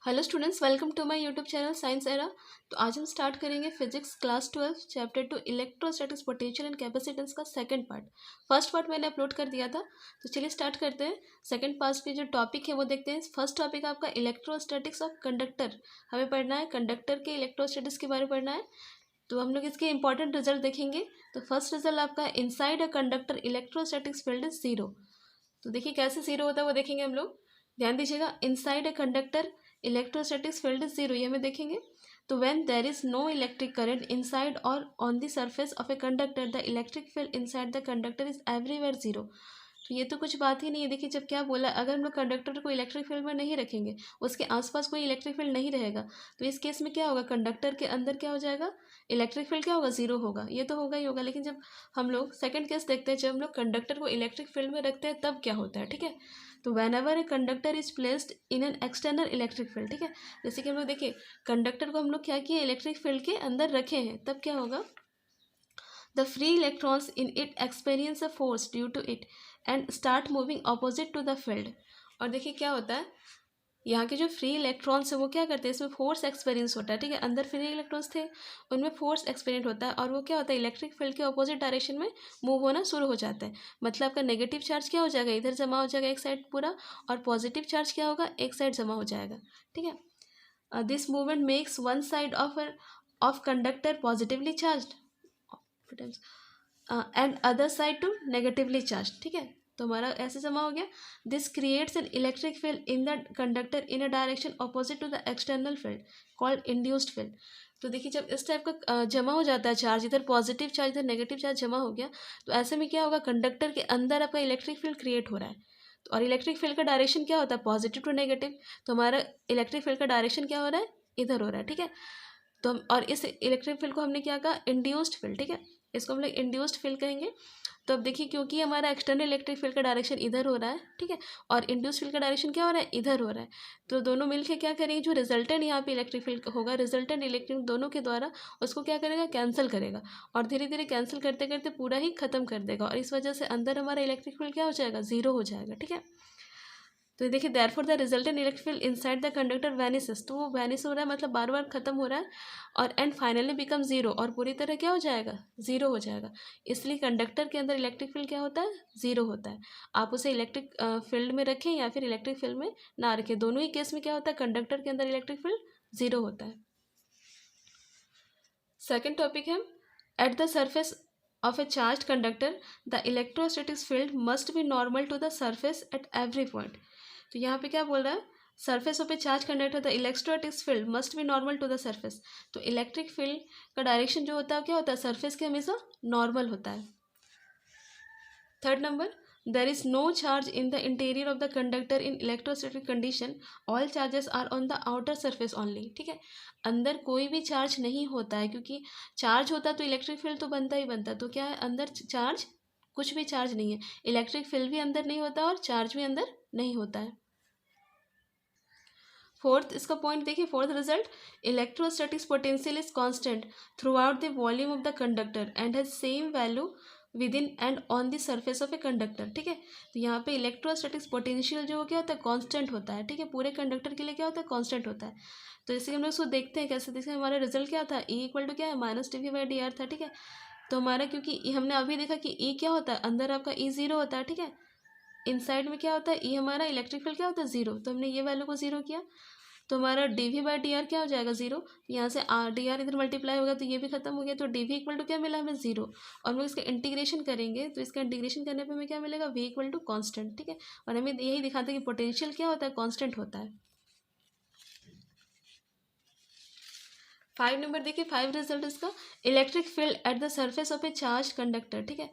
Hello students, welcome to my YouTube channel science era. तो आज हम स्टार्ट करेंगे physics class 12 chapter 2 electrostatics potential and capacitance का second part. First part मैंने upload कर दिया था, तो चलिए स्टार्ट करते हैं। सेकंड पार्ट के जो टॉपिक है वो देखते हैं। फर्स्ट टॉपिक आपका इलेक्ट्रोस्टैटिक्स ऑफ कंडक्टर, हमें पढ़ना है कंडक्टर के इलेक्ट्रोस्टैटिक्स के बारे में पढ़ना है। तो हम लोग इसके इंपॉर्टेंट रिजल्ट देखेंगे। तो फर्स्ट रिजल्ट आपका inside a conductor electrostatics field is zero. तो देखिए कैसे जीरो होता है वो देखेंगे हम लोग। ध्यान दीजिएगा, inside a conductor electrostatics field is zero, ये हमें देखेंगे। तो when there is no electric current inside और on the surface of a conductor the electric field inside the conductor is everywhere zero. तो ये तो कुछ बात ही नहीं है। देखिए, जब क्या बोला, अगर हम लोग कंडक्टर को इलेक्ट्रिक फील्ड में नहीं रखेंगे, उसके आसपास कोई इलेक्ट्रिक फील्ड नहीं रहेगा, तो इस केस में क्या होगा, कंडक्टर के अंदर क्या हो जाएगा, इलेक्ट्रिक फील्ड क्या होगा, जीरो होगा। ये तो होगा ही होगा। लेकिन जब हम लोग सेकंड केस देखते हैं, जब हम लोग कंडक्टर को इलेक्ट्रिक फील्ड में रखते हैं तब क्या होता है, ठीक है। तो when ever a conductor is placed in an external electric field, ठीक है, जैसे कि हम लोग देखिए कंडक्टर को हम लोग क्या किए, इलेक्ट्रिक फील्ड के अंदर रखे हैं, तब क्या होगा, the free electrons in it experience a force due to it and start moving opposite to the field. और देखिए क्या होता है, यहाँ के जो फ्री इलेक्ट्रॉन्स है वो क्या करते हैं, इसमें फोर्स एक्सपीरियंस होता है, ठीक है। अंदर फ्री इलेक्ट्रॉन्स थे, उनमें फोर्स एक्सपीरियंस होता है, और वो क्या होता है, इलेक्ट्रिक फील्ड के अपोजिट डायरेक्शन में मूव होना शुरू हो जाता है। मतलब आपका नेगेटिव चार्ज क्या हो जाएगा, इधर जमा हो जाएगा एक साइड पूरा, और पॉजिटिव चार्ज क्या होगा, एक साइड जमा हो जाएगा, ठीक है। This movement makes one side of conductor positively charge and other side to negatively charge, ठीक है। तो हमारा ऐसे जमा हो गया। This creates an electric field in the conductor in a direction opposite to the external field called induced field. तो देखिए, जब इस टाइप का जमा हो जाता है चार्ज, इधर पॉजिटिव चार्ज इधर नेगेटिव चार्ज जमा हो गया, तो ऐसे में क्या होगा, कंडक्टर के अंदर आपका इलेक्ट्रिक फील्ड क्रिएट हो रहा है। तो और इलेक्ट्रिक फील्ड का डायरेक्शन क्या होता है, पॉजिटिव टू नेगेटिव। तो हमारा इलेक्ट्रिक फील्ड का डायरेक्शन क्या हो रहा है, इधर हो रहा है, ठीक है। तो हम, और इस इलेक्ट्रिक फील्ड को हमने क्या कहा, इंड्यूस्ड फील्ड, ठीक है, इसको हम लोग इंड्यूस्ड फील्ड कहेंगे। तो अब देखिए, क्योंकि हमारा एक्सटर्नल इलेक्ट्रिक फील्ड का डायरेक्शन इधर हो रहा है, ठीक है, और इंड्यूस्ड फील्ड का डायरेक्शन क्या हो रहा है, इधर हो रहा है, तो दोनों मिलकर क्या करेंगे, जो रिजल्टेंट यहाँ पे इलेक्ट्रिक फील्ड होगा, रिजल्टेंट इलेक्ट्रिक दोनों के द्वारा उसको क्या करेगा, कैंसिल करेगा, और धीरे धीरे कैंसिल करते करते पूरा ही खत्म कर देगा, और इस वजह से अंदर हमारा इलेक्ट्रिक फील्ड क्या हो जाएगा, जीरो हो जाएगा, ठीक है। तो देखिए, therefore the resultant electric field inside the conductor vanishes, तो वो वैनिस हो रहा है, मतलब बार बार खत्म हो रहा है, और एंड फाइनली बिकम जीरो, और पूरी तरह क्या हो जाएगा, जीरो हो जाएगा। इसलिए कंडक्टर के अंदर इलेक्ट्रिक फील्ड क्या होता है, जीरो होता है। आप उसे इलेक्ट्रिक फील्ड में रखें या फिर इलेक्ट्रिक फील्ड में ना रखें, दोनों ही केस में क्या होता है, कंडक्टर के अंदर इलेक्ट्रिक फील्ड जीरो होता है। सेकेंड टॉपिक है, at the surface of a charged conductor the electrostatic field must be normal to the surface at every point। तो यहाँ पे क्या बोल रहा है, surface of a charge conductor the electrostatic field must be normal to the surface. तो electric field का direction जो होता है क्या होता है, सरफेस के हमेशा नॉर्मल होता है। Third number, there is no charge in the interior of the conductor in electrostatic condition, all charges are on the outer surface only, ठीक है। अंदर कोई भी चार्ज नहीं होता है, क्योंकि चार्ज होता तो इलेक्ट्रिक फील्ड तो बनता ही बनता, तो क्या है, अंदर चार्ज, कुछ भी चार्ज नहीं है, इलेक्ट्रिक फील्ड भी अंदर नहीं होता और चार्ज भी अंदर नहीं होता है। फोर्थ इसका पॉइंट देखिए, fourth result, electrostatics potential is constant through out the volume of the conductor and has same value with in and on the surface of a conductor, ठीक है। तो यहाँ पे इलेक्ट्रोस्टैटिक्स पोटेंशियल जो क्या होता है, कांस्टेंट होता है, ठीक है, पूरे कंडक्टर के लिए क्या होता है, कांस्टेंट होता है। तो जैसे हम लोग इसको देखते हैं, कैसे देखते हैं, हमारा रिजल्ट क्या था, ई इक्वल टू क्या है, minus D V by D R था, ठीक है। तो हमारा, क्योंकि हमने अभी देखा कि ई क्या होता है, अंदर आपका ई जीरो होता है, ठीक है, इनसाइड में क्या होता है, ई हमारा इलेक्ट्रिक फील्ड क्या होता है, जीरो, तो हमने ये वैल्यू को जीरो किया, तो हमारा D V by D R क्या हो जाएगा, जीरो। यहाँ से डी आर इधर मल्टीप्लाई होगा तो ये भी खत्म हो गया, तो डी वी इक्वल टू क्या मिला हमें, जीरो। और हम लोग इसका इंटीग्रेशन करेंगे, तो इसका इंटीग्रेशन करने पे हमें क्या मिलेगा, वी इक्वल टू कॉन्स्टेंट, ठीक है। और हमें यही दिखाते हैं कि पोटेंशियल क्या होता है, कॉन्स्टेंट होता है। 5 नंबर देखिए, 5 रिजल्ट इसका, electric field at the surface of a charge conductor, ठीक है।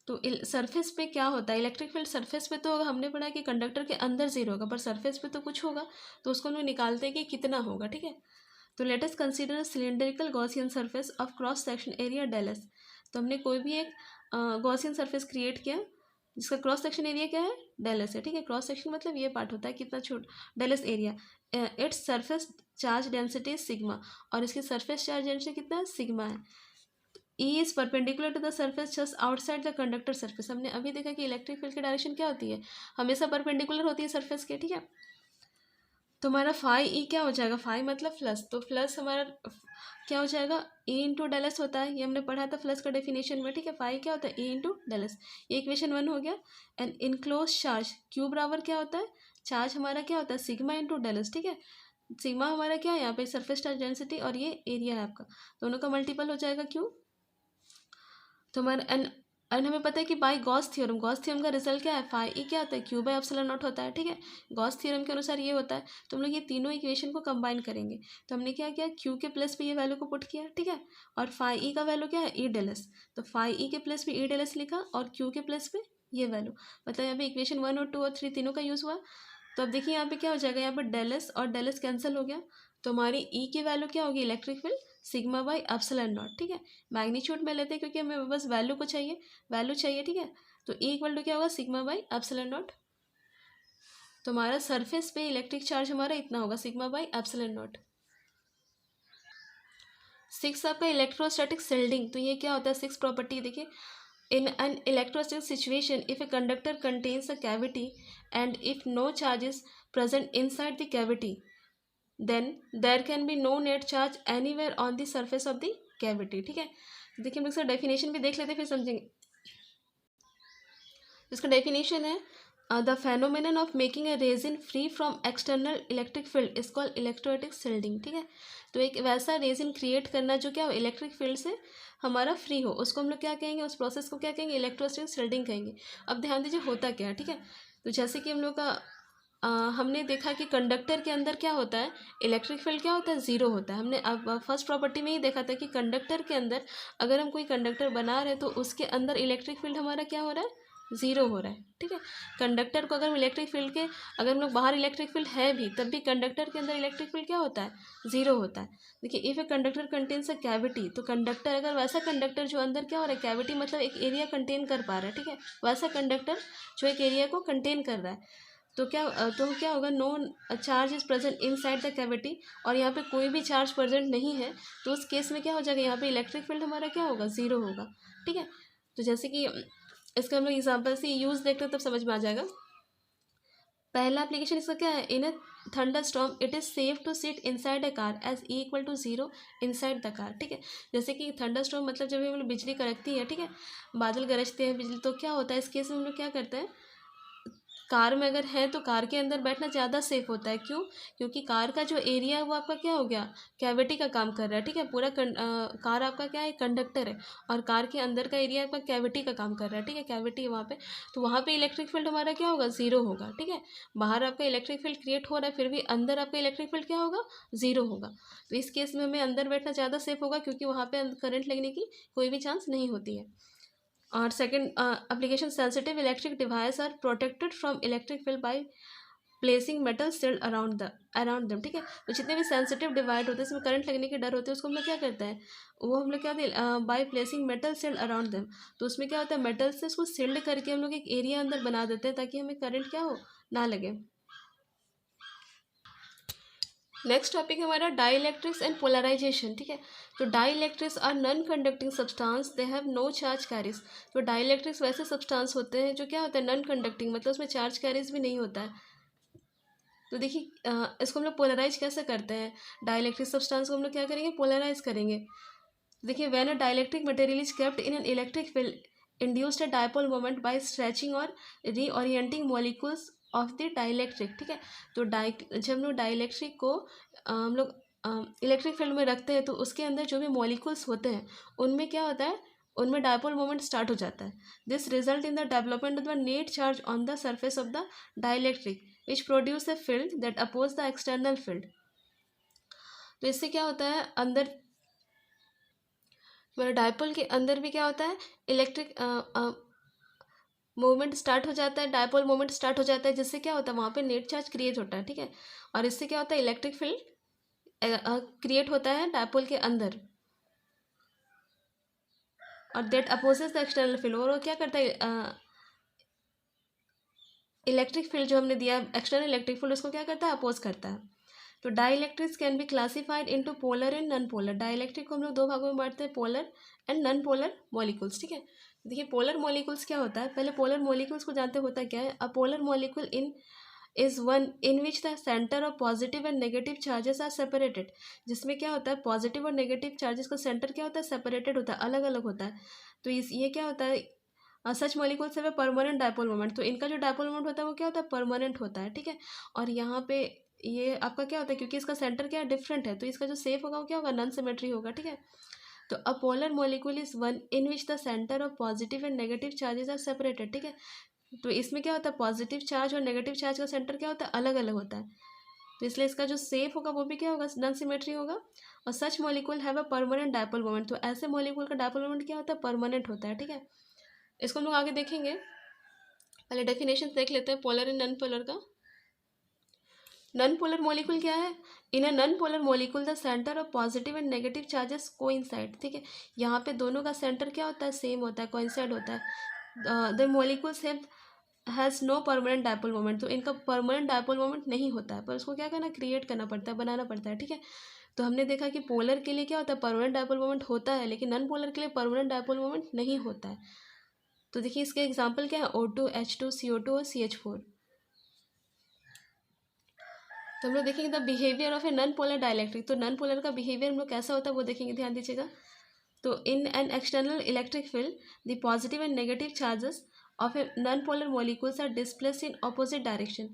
तो सरफेस पे क्या होता है, इलेक्ट्रिक फील्ड सरफेस पे तो हमने पढ़ा कि कंडक्टर के अंदर जीरो होगा, पर सरफेस पे तो कुछ होगा, तो उसको हम लोग निकालते हैं कि कितना होगा, ठीक है। तो let us consider cylindrical Gaussian surface of cross section area del S. तो हमने कोई भी एक गॉसियन सरफेस क्रिएट किया जिसका क्रॉस सेक्शन एरिया क्या है, डेल एस है, ठीक है। क्रॉस सेक्शन मतलब ये पार्ट होता है कितना छोट, del S area, its surface charge density sigma, और इसकी सरफेस चार्ज डेंसिटी कितना है, सिग्मा है। E is perpendicular to the surface just outside the conductor surface. हमने अभी देखा कि इलेक्ट्रिक फील्ड की डायरेक्शन क्या होती है, हमेशा परपेंडिकुलर होती है सरफेस के, ठीक है। तो हमारा फाई ई क्या हो जाएगा, फाई मतलब प्लस, तो प्लस हमारा क्या हो जाएगा, ई इंटू डेल एस होता है, ये हमने पढ़ा था प्लस का डेफिनेशन में, ठीक है। फाई क्या होता है, ई इंटू डेल एस, ये इक्वेशन 1 हो गया। एंड इनक्लोज चार्ज क्यू बराबर क्या होता है, चार्ज हमारा क्या होता है सिग्मा इंटू डेल एस, ठीक है। सिग्मा हमारा क्या है यहाँ पे सरफेस चार्ज डेंसिटी और ये एरिया है आपका, दोनों का मल्टीपल हो जाएगा क्यू। तो हमारा एंड हमें पता है कि by Gauss theorem, Gauss theorem का रिजल्ट क्या है, फाई ई क्या होता है, क्यू बाय एप्सिलॉन नॉट होता है, ठीक है। गॉस थ्योरम के अनुसार ये होता है। तो हम लोग ये तीनों इक्वेशन को कंबाइन करेंगे, तो हमने क्या किया, क्यू के प्लस पे ये वैल्यू को पुट किया, ठीक है। और फाई ई का वैल्यू क्या है, ई डेल एस, तो फाई ई के प्लस पे ई डेल एस लिखा और क्यू के प्लस पे ये वैल्यू, मतलब यहाँ पे इक्वेशन 1 और 2 और 3 तीनों का यूज़ हुआ। तो अब देखिए यहाँ पे क्या हो जाएगा, यहाँ पर डेल एस और डेल एस कैंसिल हो गया, तो हमारी ई की वैल्यू क्या होगी, electric field sigma by epsilon not, ठीक है। मैग्नीट्यूड में लेते हैं क्योंकि हमें बस वैल्यू को चाहिए, वैल्यू चाहिए, ठीक है। तो ई इक्वल टू क्या होगा, सिग्मा बाई एप्सिलॉन नॉट। तो हमारा सरफेस पे इलेक्ट्रिक चार्ज हमारा इतना होगा, सिग्मा बाई एप्सिलॉन नॉट। 6 आपका इलेक्ट्रोस्टैटिक शिल्डिंग, तो ये क्या होता है, 6 प्रॉपर्टी देखिए। In an electrostatic situation if a conductor contains a cavity and if no charge is present inside the cavity then there can be no net charge anywhere on the surface of the cavity, ठीक है। देखिए हम लोग इसका definition भी देख लेते हैं फिर समझेंगे। इसका डेफिनेशन है the phenomenon of making a resin free from external electric field is called electrostatic shielding, ठीक है। तो एक वैसा रेजिन क्रिएट करना जो क्या हो, इलेक्ट्रिक फील्ड से हमारा फ्री हो, उसको हम लोग क्या कहेंगे, उस प्रोसेस को क्या कहेंगे, इलेक्ट्रोस्टैटिक शिल्डिंग कहेंगे। अब ध्यान दीजिए होता क्या है, ठीक है। तो जैसे कि हम लोग का हमने देखा कि कंडक्टर के अंदर क्या होता है, इलेक्ट्रिक फील्ड क्या होता है, ज़ीरो होता है। हमने अब फर्स्ट प्रॉपर्टी में ही देखा था कि कंडक्टर के अंदर अगर हम कोई कंडक्टर बना रहे हैं तो उसके अंदर इलेक्ट्रिक फील्ड हमारा क्या हो रहा है, ज़ीरो हो रहा है, ठीक है। कंडक्टर को अगर हम इलेक्ट्रिक फील्ड के, अगर हम लोग बाहर इलेक्ट्रिक फील्ड है भी तब भी कंडक्टर के अंदर इलेक्ट्रिक फील्ड क्या होता है, ज़ीरो होता है। देखिए if A conductor contains a cavity, तो कंडक्टर अगर वैसा कंडक्टर जो अंदर क्या हो रहा है, कैविटी मतलब एक एरिया कंटेन कर पा रहा है, ठीक है, वैसा कंडक्टर जो एक एरिया को कंटेन कर रहा है, तो क्या होगा, no charge is present inside the cavity, और यहाँ पे कोई भी चार्ज प्रेजेंट नहीं है, तो उस केस में क्या हो जाएगा, यहाँ पे इलेक्ट्रिक फील्ड हमारा क्या होगा, ज़ीरो होगा, ठीक है। तो जैसे कि इसका हम लोग एग्जाम्पल से यूज़ देखते हैं तब समझ में आ जाएगा। पहला एप्लीकेशन इसका क्या है, in a thunderstorm it is safe to sit inside a car as E equal to 0 inside the car, ठीक है। जैसे कि थंडर स्टॉर्म मतलब जब हम लोग बिजली कड़कती है, ठीक है, बादल गरजते हैं बिजली, तो क्या होता है इस केस में हम लोग क्या करते हैं, कार में अगर है तो कार के अंदर बैठना ज़्यादा सेफ होता है, क्यों, क्योंकि कार का जो एरिया है वो आपका क्या हो गया, कैविटी का काम कर रहा है, ठीक है। पूरा कार आपका क्या है, कंडक्टर है, और कार के अंदर का एरिया आपका कैविटी का काम कर रहा है, ठीक है, कैविटी है वहाँ पे, तो वहाँ पे इलेक्ट्रिक फील्ड हमारा क्या होगा, ज़ीरो होगा, ठीक है। बाहर आपका इलेक्ट्रिक फील्ड क्रिएट हो रहा है फिर भी अंदर आपका इलेक्ट्रिक फील्ड क्या होगा, ज़ीरो होगा। तो इस केस में हमें अंदर बैठना ज़्यादा सेफ होगा क्योंकि वहाँ पे करंट लगने की कोई भी चांस नहीं होती है। और second application, sensitive electric device are protected from electric field by placing metal shield around them, ठीक है। तो जितने भी सेंसिटिव डिवाइस होते हैं इसमें करंट लगने के डर होते हैं, उसको हम लोग क्या करते हैं, वो हम लोग क्या bye placing metal shield around them, तो उसमें क्या होता है, मेटल से उसको शील्ड करके हम लोग एक एरिया अंदर बना देते हैं ताकि हमें करंट क्या हो, ना लगे। नेक्स्ट टॉपिक है हमारा डाइलेक्ट्रिक्स एंड पोलराइजेशन, ठीक है। तो dielectrics are non conducting substance, they have no charge carriers. तो डाइलेक्ट्रिक्स वैसे सब्सटेंस होते हैं जो क्या होता है, नॉन कंडक्टिंग मतलब उसमें चार्ज कैरीज भी नहीं होता है। तो देखिए इसको हम लोग पोलराइज कैसे करते हैं, डाइलेक्ट्रिक सब्सटेंस को हम लोग क्या करेंगे, पोलराइज करेंगे। देखिए when a dielectric material is kept in an electric field induced a dipole moment bye stretching और रीओरिएंटिंग मॉलिक्यूल्स ऑफ द डाइलेक्ट्रिक, ठीक है। तो जब हम लोग डाइलेक्ट्रिक को हम लोग इलेक्ट्रिक फील्ड में रखते हैं तो उसके अंदर जो भी मॉलिक्यूल्स होते हैं उनमें क्या होता है, उनमें डायपोल मोमेंट स्टार्ट हो जाता है। This result in the development of the net charge on the surface of the dielectric which produce a field that oppose the external field. तो इससे क्या होता है, अंदर हमारे डायपोल के अंदर भी क्या होता है, इलेक्ट्रिक मूवमेंट स्टार्ट हो जाता है, डायपोल मूवमेंट स्टार्ट हो जाता है, जिससे क्या होता है वहाँ पे नेट चार्ज क्रिएट होता है, ठीक है। और इससे क्या होता है, इलेक्ट्रिक फील्ड क्रिएट होता है डायपोल के अंदर, और that opposes the external field, और वो क्या करता है, इलेक्ट्रिक फील्ड जो हमने दिया एक्सटर्नल इलेक्ट्रिक फील्ड उसको क्या करता है, अपोज करता है। तो dielectrics can be classified into polar and non polar. Dielectric को हम लोग दो भागों में बांटते हैं, polar and non polar molecules, ठीक है। देखिए पोलर मॉलिक्यूल्स क्या होता है, पहले पोलर मॉलिक्यूल्स को जानते होता क्या है। A polar molecule in is one in which the centre of positive and negative charges are separated, जिसमें क्या होता है पॉजिटिव और नेगेटिव चार्जेस का सेंटर क्या होता है सेपरेटेड होता है, अलग अलग होता है। तो ये क्या होता है सच मॉलिक्यूल्स है परमानेंट डायपोल मोमेंट, तो इनका जो डायपोल मोमेंट होता है वो क्या होता है परमानेंट होता है, ठीक है। और यहाँ पे ये आपका क्या होता है क्योंकि इसका सेंटर क्या डिफरेंट है, तो इसका जो सेफ होगा वो क्या होगा नॉन सिमेट्री होगा, ठीक है। तो a polar molecule is one in which the centre of positive and negative charges are separated, ठीक है। तो इसमें क्या होता है पॉजिटिव चार्ज और नेगेटिव चार्ज का सेंटर क्या होता है अलग अलग होता है, तो इसलिए इसका जो सेफ होगा वो भी क्या होगा नॉन सिमेट्री होगा। और such molecule have a permanent dipole moment, तो ऐसे मॉलिक्यूल का डायपोल मोमेंट क्या होता है परमानेंट होता है, ठीक है। इसको हम लोग आगे देखेंगे, पहले डेफिनेशन देख लेते हैं पोलर एंड नॉन पोलर का। नॉन पोलर मॉलिक्यूल क्या है, in a non polar molecule the centre of positive and negative charges coincide, ठीक है। यहाँ पे दोनों का सेंटर क्या होता है सेम होता है कोइंसाइड होता है। The molecules has no permanent dipole moment, तो इनका परमानेंट डायपोल मोमेंट नहीं होता है, पर उसको क्या करना क्रिएट करना पड़ता है बनाना पड़ता है, ठीक है। तो हमने देखा कि पोलर के लिए क्या होता है परमानेंट डायपोल मोमेंट होता है, लेकिन नॉन पोलर के लिए परमानेंट डायपोल मोमेंट नहीं होता है। तो देखिए इसके एग्जाम्पल क्या है O2 H2 CO2 और CH4। तो हम लोग देखेंगे the behaviour of a non polar dielectric, तो नॉन पोलर का बिहेवियर हम लोग कैसा होता है वो देखेंगे, ध्यान दीजिएगा। तो इन an external electric field the positive and negative charges of a non-polar molecules are displaced in opposite direction.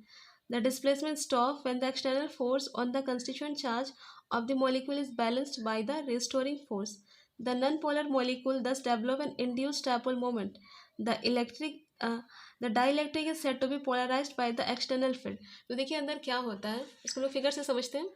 The displacement stops when the external force on the constituent charge of the molecule is balanced by the restoring force. The non-polar molecule thus develop an induced dipole moment. The the dielectric is said to be polarized by the external field. तो देखिए अंदर क्या होता है इसको लोग figure से समझते हैं।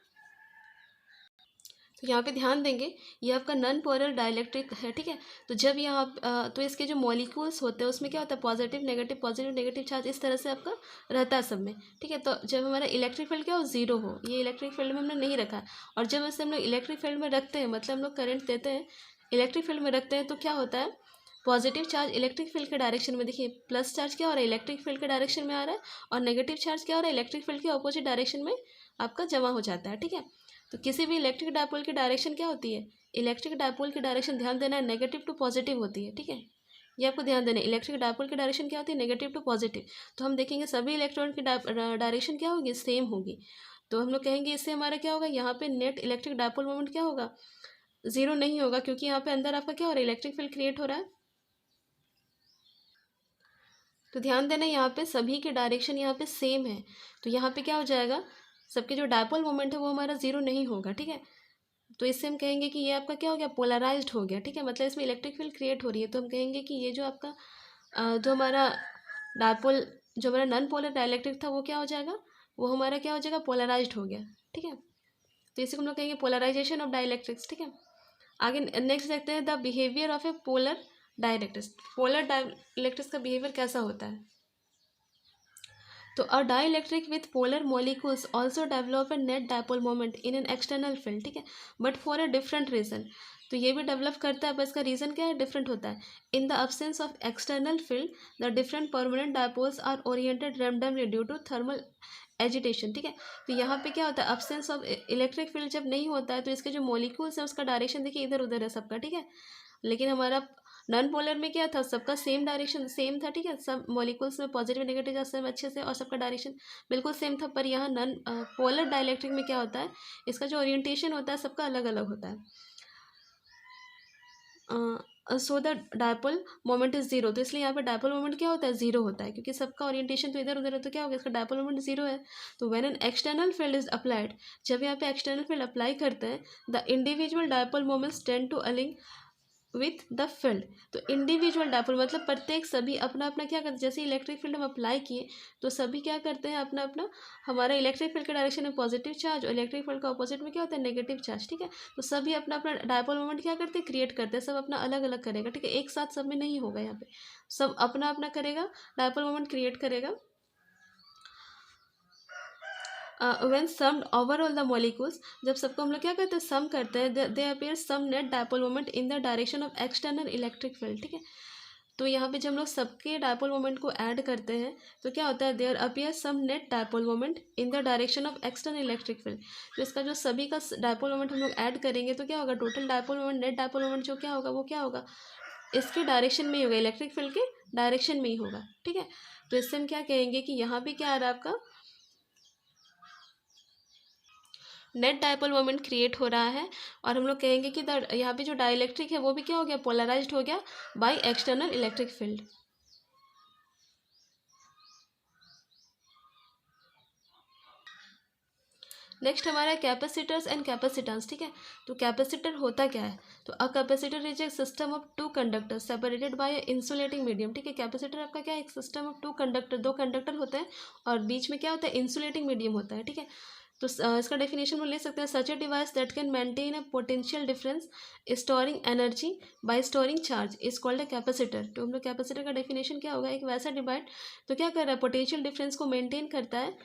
तो यहाँ पे ध्यान देंगे ये आपका नॉन पोलर डाइलेक्ट्रिक है, ठीक है। तो जब यहाँ तो इसके जो मॉलिक्यूल्स होते हैं उसमें क्या होता है पॉजिटिव नेगेटिव चार्ज इस तरह से आपका रहता है सब में, ठीक है। तो जब हमारा इलेक्ट्रिक फील्ड क्या हो जीरो हो, ये इलेक्ट्रिक फील्ड में हमने नहीं रखा है, और जब ऐसे हम लोग इलेक्ट्रिक फील्ड में रखते हैं मतलब हम लोग करंट देते हैं इलेक्ट्रिक फील्ड में रखते हैं, तो क्या होता है पॉजिटिव चार्ज इलेक्ट्रिक फील्ड के डायरेक्शन में, देखिए प्लस चार्ज क्या हो रहा है इलेक्ट्रिक फील्ड के डायरेक्शन में आ रहा है, और नेगेटिव चार्ज क्या हो रहा है इलेक्ट्रिक फील्ड के अपोजिट डायरेक्शन में आपका जमा हो जाता है, ठीक है। तो किसी भी इलेक्ट्रिक डायपोल की डायरेक्शन क्या होती है, इलेक्ट्रिक डायपोल की डायरेक्शन ध्यान देना है नेगेटिव टू पॉजिटिव होती है, ठीक है। ये आपको ध्यान देना है इलेक्ट्रिक डायपोल की डायरेक्शन क्या होती है नेगेटिव टू पॉजिटिव। तो हम देखेंगे सभी इलेक्ट्रॉन की डायरेक्शन क्या होगी सेम होगी, तो हम लोग कहेंगे इससे हमारा क्या होगा यहाँ पे नेट इलेक्ट्रिक डायपोल मोमेंट क्या होगा जीरो नहीं होगा, क्योंकि यहाँ पे अंदर आपका क्या हो रहा है इलेक्ट्रिक फील्ड क्रिएट हो रहा है। तो ध्यान देना यहाँ पे सभी के डायरेक्शन यहाँ पे सेम है, तो यहाँ पे क्या हो जाएगा सबके जो डायपोल मोमेंट है वो हमारा जीरो नहीं होगा, ठीक है। तो इससे हम कहेंगे कि ये आपका क्या हो गया पोलराइज्ड हो गया, ठीक है, मतलब इसमें इलेक्ट्रिक फील्ड क्रिएट हो रही है, तो हम कहेंगे कि ये जो आपका जो हमारा डायपोल जो हमारा नॉन पोलर डाइलेक्ट्रिक था वो क्या हो जाएगा वो हमारा क्या हो जाएगा पोलराइज्ड हो गया, ठीक है। तो इसी को हम लोग कहेंगे पोलराइजेशन ऑफ डाइलेक्ट्रिक्स, ठीक है। आगे नेक्स्ट देखते हैं the behaviour of a polar dielectrics. Polar dielectrics का बिहेवियर कैसा होता है, तो a dielectric with polar molecules also develop a net dipole moment in an external field, ठीक है, but for a different reason. तो ये भी डेवलप करता है पर इसका रीज़न क्या है डिफरेंट होता है। In the absence of external field the different permanent dipoles are oriented randomly due to thermal agitation, ठीक है। तो यहाँ पे क्या होता है अब्सेंस ऑफ इलेक्ट्रिक फील्ड जब नहीं होता है तो इसके जो मॉलिक्यूल्स है उसका डायरेक्शन देखिए इधर उधर है सबका, ठीक है। लेकिन हमारा नॉन पोलर में क्या था सबका सेम डायरेक्शन सेम था, ठीक है, सब मॉलिक्यूल्स में पॉजिटिव नेगेटिव चार्ज सब अच्छे से और सबका डायरेक्शन बिल्कुल सेम था। पर यहाँ नॉन पोलर डाइलेक्ट्रिक में क्या होता है इसका जो ओरिएंटेशन होता है सबका अलग अलग होता है। So the dipole moment is zero, तो इसलिए यहाँ पे डायपोल मोमेंट क्या होता है जीरो होता है, क्योंकि सबका ओरिएंटेशन तो इधर उधर है, तो क्या होगा इसका डायपोल मोमेंट जीरो है। तो when an external field is applied, जब यहाँ पे एक्सटर्नल फील्ड अप्लाई करते हैं the individual dipole moments tend to अलिंग विथ द फील्ड। तो इंडिविजुअल डायपोल मतलब प्रत्येक सभी अपना अपना क्या करते हैं, जैसे इलेक्ट्रिक फील्ड हम अप्लाई किए तो सभी क्या करते हैं अपना अपना हमारा इलेक्ट्रिक फील्ड के डायरेक्शन में पॉजिटिव चार्ज और इलेक्ट्रिक फील्ड का अपोजिट में क्या होता है नेगेटिव चार्ज, ठीक है। तो सभी अपना अपना डायपोल मोमेंट क्या करते हैं क्रिएट करते हैं, सब अपना अलग अलग करेगा, ठीक है, एक साथ सब में नहीं होगा, यहाँ पे सब अपना अपना करेगा डायपोल मोमेंट क्रिएट करेगा। When summed overall the molecules, जब सबको हम लोग क्या करते हैं सम करते हैं they appear some net dipole moment in the direction of external electric field, ठीक है। तो यहाँ पे जब हम लोग सबके डायपोल मोमेंट को ऐड करते हैं तो क्या होता है there appear some net dipole moment in the direction of external electric field. तो इसका जो सभी का डायपोल मोमेंट हम लोग ऐड करेंगे तो क्या होगा total dipole moment net dipole moment जो क्या होगा वो क्या होगा इसके डायरेक्शन में ही होगा, इलेक्ट्रिक फील्ड के डायरेक्शन में ही होगा, ठीक है। तो इससे हम क्या कहेंगे कि यहाँ पे क्या आ रहा है आपका नेट डायपोल मोमेंट क्रिएट हो रहा है, और हम लोग कहेंगे कि यहाँ पे जो डाइलेक्ट्रिक है वो भी क्या हो गया, पोलराइज्ड हो गया by external electric field. Next हमारा कैपेसिटर्स एंड कैपेसिटेंस, ठीक है। तो कैपेसिटर होता क्या है, तो a capacitor is a system of two conductor separated by insulating medium, ठीक है। कैपेसिटर आपका क्या है, एक सिस्टम ऑफ टू कंडक्टर, दो कंडक्टर होते हैं और बीच में क्या होता है, इंसुलेटिंग मीडियम होता है, ठीक है। तो इसका डेफिनेशन हम ले सकते हैं, such a device that can maintain a potential difference storing energy by storing charge is called a capacitor. तो हम लोग कैपेसिटर का डेफिनेशन क्या होगा, एक वैसा डिवाइस तो क्या कर रहा है, पोटेंशियल डिफरेंस को मेंटेन करता है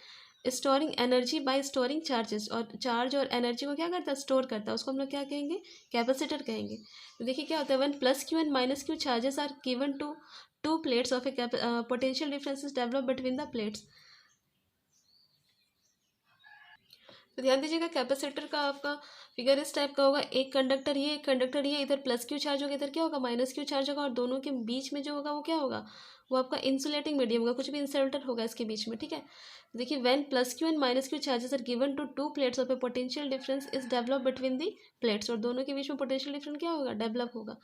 storing energy by storing charges, और चार्ज और एनर्जी को क्या करता है, स्टोर करता है, उसको हम लोग क्या कहेंगे, कैपेसिटर कहेंगे। तो देखिए क्या होता है, when plus Q and minus Q charges are given to two plates of a potential differences develop between the plates. तो ध्यान दीजिएगा कैपेसिटर का आपका फिगर इस टाइप का होगा, एक कंडक्टर ये, एक कंडक्टर ये, इधर प्लस क्यू चार्ज होगा, इधर क्या होगा, माइनस क्यू चार्ज होगा, और दोनों के बीच में जो होगा वो क्या होगा, वो आपका इंसुलेटिंग मीडियम होगा, कुछ भी इंसुलेटर होगा इसके बीच में, ठीक है। देखिए when plus Q and minus Q charges are given to two plates of a potential difference is develop between the plates, और दोनों के बीच में पोटेंशियल डिफरेंस क्या होगा, डेवलप होगा।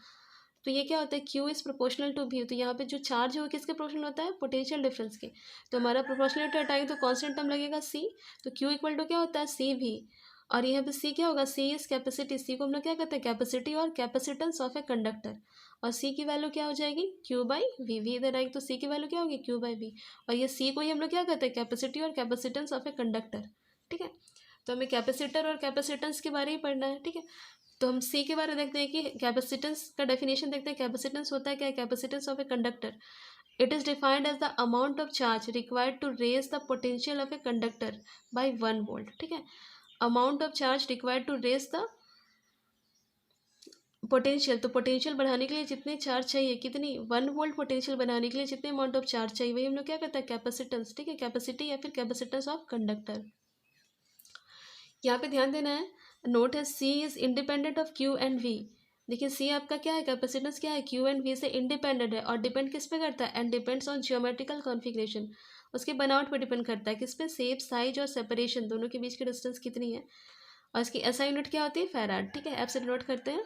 तो ये क्या होता है, Q is proportional to V, तो यहाँ पे जो चार्ज है वो किसके प्रोपोर्शनल होता है, पोटेंशियल डिफरेंस के। तो हमारा प्रोपोर्शनलिटी हटाएंगे तो कांस्टेंट टर्म लगेगा सी, तो क्यू इक्वल टू क्या होता है, सी वी, और यहाँ पे सी क्या होगा, सी इज कैपेसिटी, सी को हम लोग क्या कहते हैं, कैपेसिटी और कैपेसिटेंस ऑफ ए कंडक्टर, और सी की वैल्यू क्या हो जाएगी, क्यू बाई वी, वी इधर आएगी तो सी की वैल्यू क्या होगी, क्यू बाई वी, और ये सी को ही हम लोग क्या कहते हैं, कैपेसिटी और कैपेसिटेंस ऑफ ए कंडक्टर, ठीक है। तो हमें कैपेसिटर और कैपेसिटेंस के बारे ही पढ़ना है, ठीक है। तो हम सी के बारे में देखते हैं कि कैपेसिटेंस का डेफिनेशन देखते हैं, कैपेसिटेंस होता है क्या, capacitance of a conductor, it is defined as the amount of charge required to raise the potential of a conductor by 1 volt, ठीक है। Amount of charge required to raise the potential, तो potential बढ़ाने के लिए जितने charge चाहिए, कितनी, 1 volt potential बनाने के लिए जितने अमाउंट ऑफ चार्ज चाहिए, वही हम लोग क्या कहते हैं, कैपेसिटेंस, ठीक है, कैपेसिटी या फिर कैपेसिटेंस ऑफ कंडक्टर। यहाँ पे ध्यान देना है, नोट है C is independent of Q and V. देखिए सी आपका क्या है, कैपेसिटेंस क्या है, क्यू एंड वी से इंडिपेंडेंट है, और डिपेंड किस पे करता है, and depends on geometrical configuration, उसके बनावट पे डिपेंड करता है, किस पे, शेप, साइज और सेपरेशन, दोनों के बीच की डिस्टेंस कितनी है, और इसकी एसआई यूनिट क्या होती है, फैराड, ठीक है। ऐप से नोट करते हैं,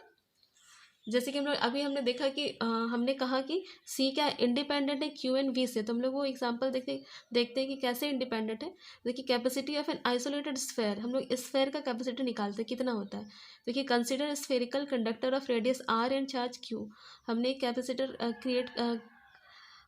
जैसे कि हम लोग अभी हमने देखा कि हमने कहा कि सी क्या इंडिपेंडेंट है क्यू एंड वी से, तो हम लोग वो एग्जांपल देखते हैं कि कैसे इंडिपेंडेंट है। देखिए capacity of an isolated sphere, हम लोग स्फेयर का कैपेसिटी निकालते हैं कितना होता है। देखिए consider spherical conductor of radius R and charge Q, हमने एक कैपेसिटर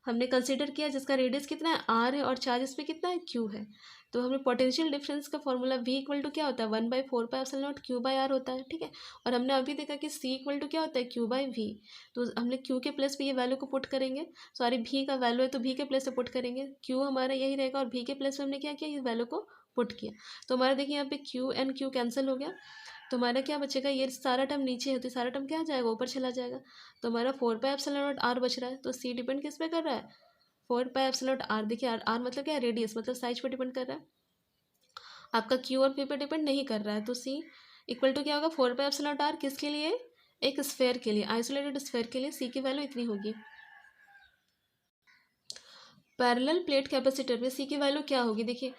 हमने कंसीडर किया जिसका रेडियस कितना है, आर है, और चार्ज इस पर कितना है, क्यू है। तो हमें पोटेंशियल डिफरेंस का फॉर्मूला वी इक्वल टू क्या होता है, 1/4πε0 क्यू बाई आर होता है, ठीक है। और हमने अभी देखा कि सी इक्वल टू क्या होता है, क्यू बाई वी, तो हमने क्यू के प्लेस पे ये वैल्यू को पुट करेंगे, सॉरी भी का वैल्यू है तो भी के प्लेस पे पुट करेंगे, क्यू हमारा यही रहेगा, और भी के प्लेस पे हमने क्या किया, ये वैल्यू को पुट किया। तो हमारा देखिए यहाँ पे क्यू एंड क्यू कैंसिल हो गया, तो हमारा क्या बचेगा, ये सारा टर्म नीचे है तो सारा टर्म क्या आ जाएगा, ऊपर चला जाएगा। तो हमारा 4πε0 आर बच रहा है, तो सी डिपेंड किस पे कर रहा है, 4πε0 आर। देखिए आर मतलब क्या है, रेडियस, मतलब साइज पे डिपेंड कर रहा है, आपका क्यू और पी पे डिपेंड नहीं कर रहा है। तो सी इक्वल टू क्या होगा, 4πε0 आर, किसके लिए, एक स्फेयर के लिए, आइसोलेटेड स्फेयर के लिए सी की वैल्यू इतनी होगी। पैरेलल प्लेट कैपेसिटर में सी की वैल्यू क्या होगी, देखिए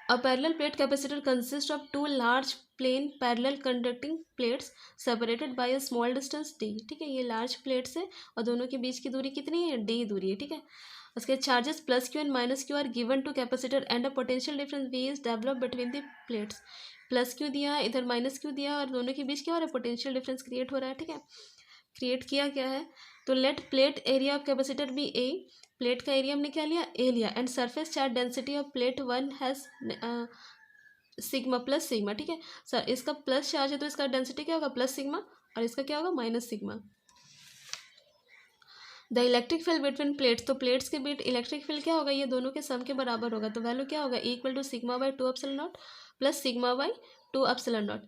a parallel plate capacitor consist of two large plane parallel conducting plates separated by a small distance D, ठीक है। ये लार्ज प्लेट्स है और दोनों के बीच की दूरी कितनी है, डी दूरी है, ठीक है। उसके charges plus Q and minus Q are given to capacitor and a potential difference V is develop between the plates. Plus Q दिया है, इधर माइनस क्यू दिया है, और दोनों के बीच क्या हो रहा है, पोटेंशियल डिफरेंस क्रिएट हो रहा है, ठीक है। क्रिएट किया क्या है, तो let plate area of capacitor be A, plate का एरिया हमने क्या लिया, ए लिया, and surface charge density of plate 1 has sigma plus sigma, ठीक है। सर इसका प्लस चार्ज है तो इसका डेंसिटी क्या होगा, प्लस सिग्मा, और इसका क्या होगा, minus sigma. The electric field between plates, तो प्लेट्स के बीच इलेक्ट्रिक फील्ड क्या होगा, ये दोनों के सम के बराबर होगा, तो वैल्यू क्या होगा, equal to sigma by 2 epsilon naught plus sigma by 2 epsilon naught.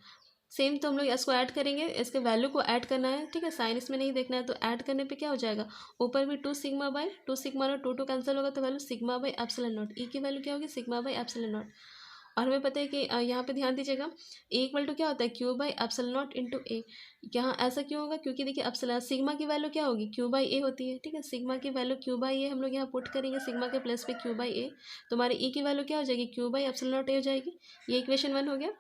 Same, तो हम लोग इसको ऐड करेंगे, इसके वैल्यू को ऐड करना है, ठीक है, साइन इसमें नहीं देखना है, तो ऐड करने पे क्या हो जाएगा, ऊपर भी 2 sigma by 2 sigma naught, 2 2 cancel होगा, तो value sigma by epsilon naught, E की वैल्यू क्या होगी, सिग्मा बाई एप्सिलॉन नॉट। और हमें पता है कि यहाँ पे ध्यान दीजिएगा, ए इक्वल टू क्या होता है, Q by epsilon naught into A. यहाँ ऐसा क्यों होगा, क्योंकि देखिए एप्सिलॉन सिग्मा की वैल्यू क्या होगी, क्यू बाई ए होती है, ठीक है। सिग्मा की वैल्यू क्यू बाई ए हम लोग यहाँ पुट करेंगे, सिग्मा के प्लस पे क्यू बाई ए, तो हमारे ई की वैल्यू क्या हो जाएगी, Q by epsilon naught A हो जाएगी। ये इक्वेशन 1 हो गया।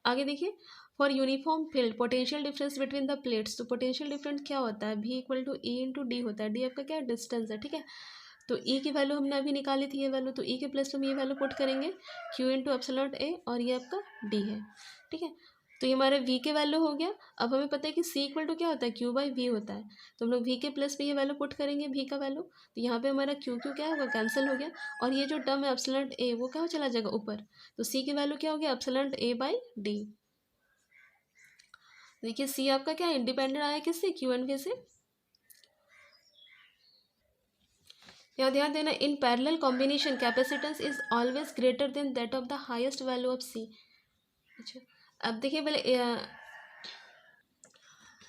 आगे देखिए, for uniform field potential difference between the plates, तो पोटेंशियल डिफरेंस क्या होता है, भी equal to E into D होता है। डी आपका क्या डिस्टेंस है, ठीक है। तो ई की वैल्यू हमने अभी निकाली थी, ये वैल्यू, तो ई के प्लस में हम ये वैल्यू पुट करेंगे, क्यू इंटू एप्सिलॉन नॉट ए, और ये आपका डी है, ठीक है। तो ये हमारे v के वैल्यू हो गया। अब हमें पता है कि c इक्वल टू क्या होता है, q बाई वी होता है, तो हम लोग v के प्लस पे ये वैल्यू पुट करेंगे, v का वैल्यू, तो यहाँ पे हमारा q क्या होगा, कैंसिल हो गया, और ये जो टर्म है एप्सिलॉन a वो क्या चला जाएगा ऊपर, तो c की वैल्यू क्या हो गया, एप्सिलॉन a बाई डी। देखिए c आपका क्या इंडिपेंडेंट आया किससे, q एंड v से। यहाँ ध्यान देना, in parallel combination capacitance is always greater than that of the highest value of C. अच्छा, अब देखिए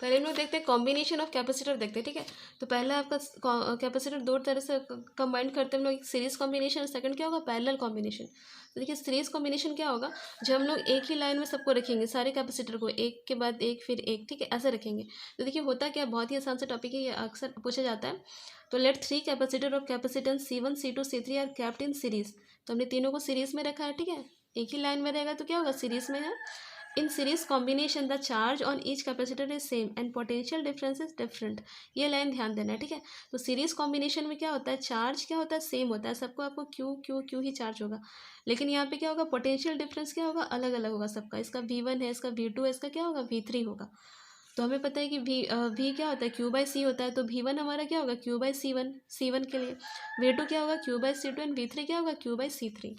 पहले हम लोग देखते हैं कॉम्बिनेशन ऑफ कैपेसिटर देखते हैं, ठीक है। तो पहला आपका कैपेसिटर दो तरह से कंबाइन करते हैं हम लोग, एक सीरीज कॉम्बिनेशन और सेकंड क्या होगा, पैरेलल कॉम्बिनेशन। तो देखिए सीरीज कॉम्बिनेशन क्या होगा, जब हम लोग एक ही लाइन में सबको रखेंगे, सारे कैपेसिटर को एक के बाद एक फिर एक, ठीक है, ऐसे रखेंगे। तो देखिए होता क्या, बहुत ही आसान सा टॉपिक है, ये अक्सर पूछा जाता है। तो let 3 capacitor of capacitance C1 C2 C3 are kept in series. तो हमने तीनों को सीरीज में रखा है, ठीक है, एक ही लाइन में रहेगा तो क्या होगा, सीरीज में है। In series combination the charge on each capacitor is same and potential difference is different. ये लाइन ध्यान देना है, ठीक है। तो सीरीज कॉम्बिनेशन में क्या होता है, चार्ज क्या होता है, सेम होता है सबको, आपको क्यू क्यू क्यू ही चार्ज होगा, लेकिन यहाँ पे क्या होगा, पोटेंशियल डिफरेंस क्या होगा, अलग अलग होगा सबका। इसका V1 है, इसका V2 है, इसका क्या होगा, V3 होगा। तो हमें पता है कि V क्या होता है, क्यू बाई सी होता है, तो V1 हमारा क्या होगा, क्यू बाई C1 के लिए। V2 क्या होगा, Q by C2, and V3 क्या होगा, क्यू बाई C3।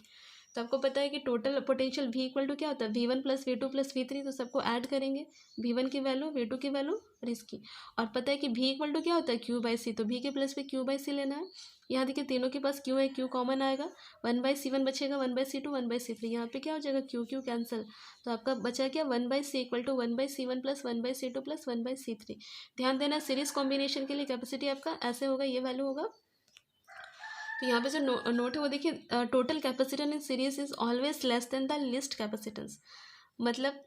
तो आपको पता है कि total potential V equal to क्या होता है, V1 plus V2 plus V3, तो सबको ऐड करेंगे, V1 की वैल्यू, V2 की वैल्यू और इसकी। और पता है कि V इक्वल टू क्या होता है, क्यू बाई सी, तो V के प्लस पे क्यू बाई सी लेना है। यहाँ देखिए तीनों के पास क्यू है, क्यू कॉमन आएगा, 1/C1 बचेगा, 1/C2 1/C3, यहाँ पे क्या हो जाएगा, क्यू क्यू कैंसिल, तो आपका बचा क्या, 1/C equal to 1/C1 plus 1/C2 plus 1/C3। ध्यान देना, सीरीज कॉम्बिनेशन के लिए कैपेसिटी आपका ऐसे होगा, ये वैल्यू होगा। तो यहाँ पे जो नोट है वो देखिए, total capacitance in series is always less than the list capacitance. मतलब